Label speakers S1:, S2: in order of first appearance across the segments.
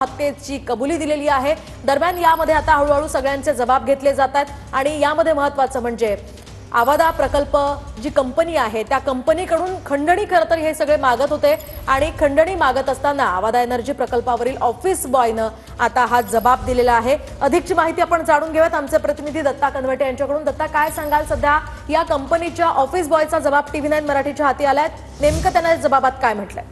S1: हत्येची कबुली दिलेली आहे। दरम्यान यामध्ये आता हळूहळू सगळ्यांचे जबाब घेतले जातात आणि यामध्ये महत्त्वाचं म्हणजे आवादा प्रकल्प जी कंपनी आहे त्या कंपनीकडून खंडणी खरं तर हे सगळे मागत होते आणि खंडणी मागत असताना आवादा एनर्जी प्रकल्पावरील ऑफिस बॉयनं आता हा जबाब दिलेला आहे। अधिकची माहिती आपण जाणून घेऊयात आमचे प्रतिनिधी दत्ता कनवटे यांच्याकडून। दत्ता, काय सांगाल सध्या या कंपनीच्या ऑफिस बॉयचा जबाब TV9 मराठीच्या हाती आलाय, नेमकं त्यांना जबाबात काय म्हटलंय?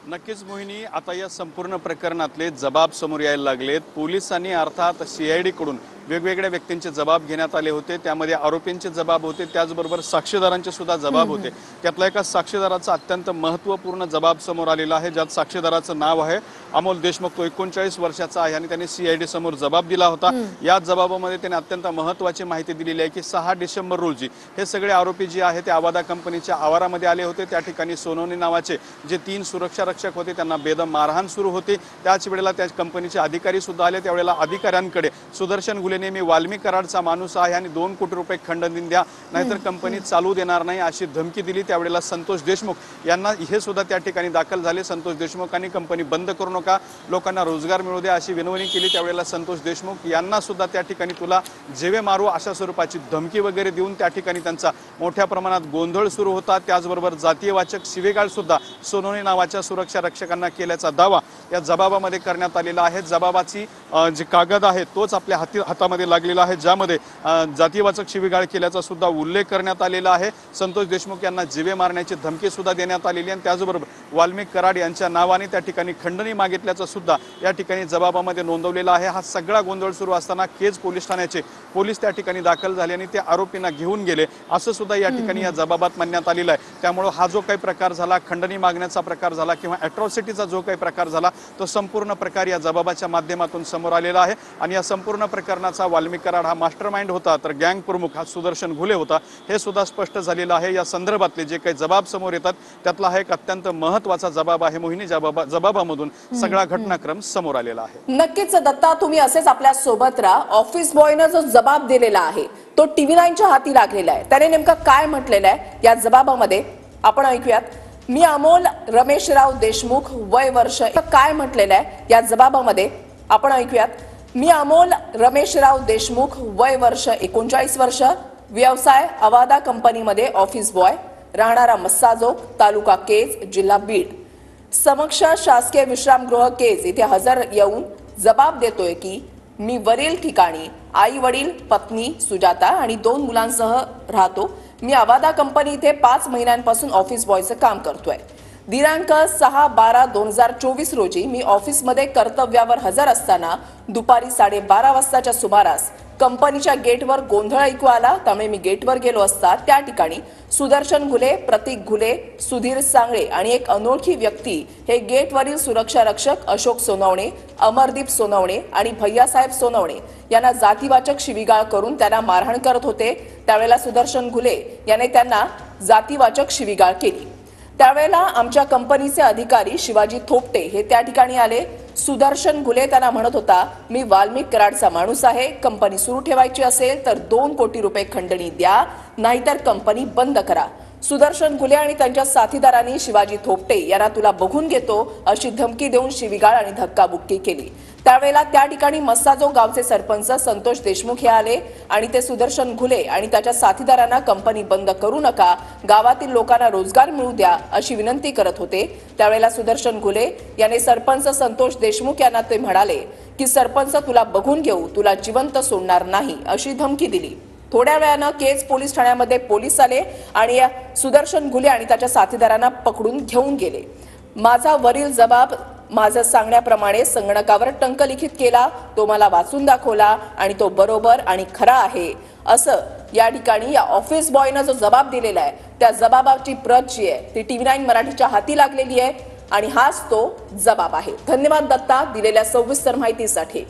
S2: नक्कीच मोहिनी, आता या संपूर्ण प्रकरणातले जबाब समोर यायला लागलेत। पोलिसांनी अर्थात CID कडून वेगवेगळ्या व्यक्तींचे जबाब घेण्यात आले होते, त्यामध्ये आरोपींचे जबाब होते, त्याचबरोबर साक्षीदारांचे सुद्धा जबाब होते। त्यातला एका साक्षीदाराचा अत्यंत महत्त्वपूर्ण जबाब समोर आलेला आहे, ज्यात साक्षीदाराचं नाव आहे अमोल देशमुख। तो 39 वर्षाचा आहे आणि त्याने CID समोर जबाब दिला होता। या जबाबामध्ये त्याने अत्यंत महत्त्वाची माहिती दिलेली आहे की 6 डिसेंबर रोजी हे सगळे आरोपी जे आहेत ते आवादा कंपनीच्या आवारामध्ये आले होते। त्या ठिकाणी सोनवणे नावाचे जे 3 सुरक्षा रक्षक होते त्यांना बेदम मारहाण सुरू होती। त्याच वेळेला त्या कंपनीचे अधिकारी सुद्धा आले। त्यावेळेला अधिकाऱ्यांकडे सुदर्शन घुले मी वाल्मी कराडचा माणूस आहे आणि 2 कोटी रुपये खंडन द्या, नाहीतर कंपनी चालू देणार नाही अशी धमकी दिली। त्यावेळेला संतोष देशमुख यांना हे सुद्धा त्या ठिकाणी दाखल झाले। संतोष देशमुखांनी कंपनी बंद करू नका, लोकांना रोजगार मिळू द्या अशी विनवणी केली। त्यावेळेला संतोष देशमुख यांना सुद्धा त्या ठिकाणी तुला जेवे मारू अशा स्वरूपाची धमकी वगैरे देऊन त्या ठिकाणी त्यांचा मोठ्या प्रमाणात गोंधळ सुरू होता। त्याचबरोबर जातीयवाचक शिवेगाळ सुद्धा सोनवणे नावाच्या सुरक्षा रक्षकांना केल्याचा दावा या जबाबामध्ये करण्यात आलेला आहे। जबाबाची जी कागद आहे तोच आपल्या हातामध्ये लागलेला आहे, ज्यामध्ये जातीयवाचक शिवीगाळ केल्याचा सुद्धा उल्लेख करण्यात आलेला आहे। संतोष देशमुख यांना जीवे मारण्याची धमकी सुद्धा देण्यात आलेली आहे। त्याचबरोबर वाल्मी कराड यांच्या नावाने त्या ठिकाणी खंडणी मागितल्याचं सुद्धा या ठिकाणी जबाबामध्ये नोंदवलेला आहे। हा सगळा गोंधळ सुरू असताना केज पोलीस ठाण्याचे पोलीस त्या ठिकाणी दाखल झाले आणि ते आरोपींना घेऊन गेले असं सुद्धा या ठिकाणी या जबाबात म्हणण्यात आलेलं आहे। त्यामुळे हा जो काही प्रकार झाला, खंडणी मागण्याचा प्रकार झाला किंवा अॅट्रॉसिटीचा जो काही प्रकार झाला, तो संपूर्ण प्रकार या जबाबाच्या माध्यमातून समोर आलेला आहे। आणि या संपूर्ण प्रकरणाचा वाल्मी कराड हा मास्टरमाइंड होता, तर गँग प्रमुख हा सुदर्शन घुले होता, हे सुद्धा स्पष्ट झालेलं आहे। या संदर्भातले जे काही जबाब समोर येतात त्यातला हा एक अत्यंत महत्त्वाचा जबाब आहे मोहिनी। जबाबामधून सगळा घटनाक्रम समोर आलेला आहे।
S3: नक्कीच दत्ता, तुम्ही असेच आपल्या सोबत राहा। ऑफिस बॉयनं जो जबाब दिलेला आहे तो TV9च्या हाती लागलेला आहे। त्याने नेमकं काय म्हटलेलं आहे या जबाबामध्ये आपण ऐकूयात। मी अमोल रमेशराव देशमुख, वय वर्ष, काय म्हटलेलं आहे या जबाबामध्ये आपण ऐकूयात। मी अमोल रमेशराव देशमुख, वय वर्ष 39 वर्ष, व्यवसाय आवादा कंपनीमध्ये ऑफिस बॉय, राहणारा मस्साजोग, तालुका केज, जिल्हा बीड, समक्ष शासकीय विश्रामगृह केज इथे हजर येऊन जबाब देतोय की मी वरील ठिकाणी आई वडील, पत्नी सुजाता आणि 2 मुलांसह राहतो। मी आवादा कंपनी इथे 5 महिन्यांपासून ऑफिस बॉयचं काम करतोय। दिनांक 6/12/2024 रोजी मी ऑफिसमध्ये कर्तव्यावर हजर असताना दुपारी 12:30 वाजताच्या सुमारास कंपनीच्या गेटवर गोंधळ ऐकू आला। त्यामुळे मी गेटवर गेलो असता त्या ठिकाणी सुदर्शन घुले, प्रतीक घुले, सुधीर सांगळे आणि एक अनोळखी व्यक्ती हे गेटवरील सुरक्षा रक्षक अशोक सोनवणे, अमरदीप सोनवणे आणि भैयासाहेब सोनवणे यांना जातीवाचक शिवीगाळ करून त्यांना मारहाण करत होते। त्यावेळेला सुदर्शन घुले याने त्यांना जातीवाचक शिवीगाळ केली। त्यावेळेला आमच्या कंपनीचे अधिकारी शिवाजी थोपटे हे त्या ठिकाणी आले। सुदर्शन घुले त्यांना म्हणत होता, मी वाल्मी कराडचा माणूस आहे, कंपनी सुरू ठेवायची असेल तर 2 कोटी रुपये खंडणी द्या, नाहीतर कंपनी बंद करा। सुदर्शन घुले आणि त्यांच्या साथीदारांनी शिवाजी थोपटे यांना तुला बघून घेतो अशी धमकी देऊन शिवीगाळ आणि धक्काबुक्की केली। त्यावेळेला त्या ठिकाणी मस्साजोग गावचे सरपंच संतोष देशमुख हे आले आणि ते सुदर्शन घुले आणि त्याच्या साथीदारांना कंपनी बंद करू नका, गावातील लोकांना रोजगार मिळू द्या अशी विनंती करत होते। त्यावेळेला सुदर्शन घुले याने सरपंच संतोष देशमुख यांना ते म्हणाले की सरपंच तुला बघून घेऊ, तुला जिवंत सोडणार नाही अशी धमकी दिली। थोड्या वेळानं केज पोलीस ठाण्यामध्ये पोलीस आले आणि सुदर्शन घुले आणि त्याच्या साथीदारांना पकडून घेऊन गेले। माझा वरील जबाब माझं सांगण्याप्रमाणे संगणकावर टंकलिखित केला, तो मला वाचून दाखवला आणि तो बरोबर आणि खरा आहे असं या ठिकाणी या ऑफिस बॉयनं जो जबाब दिलेला आहे त्या जबाबाची प्रत जी आहे ती TV9 मराठीच्या हाती लागलेली आहे आणि हाच तो जबाब आहे। धन्यवाद दत्ता दिलेल्या सविस्तर माहितीसाठी।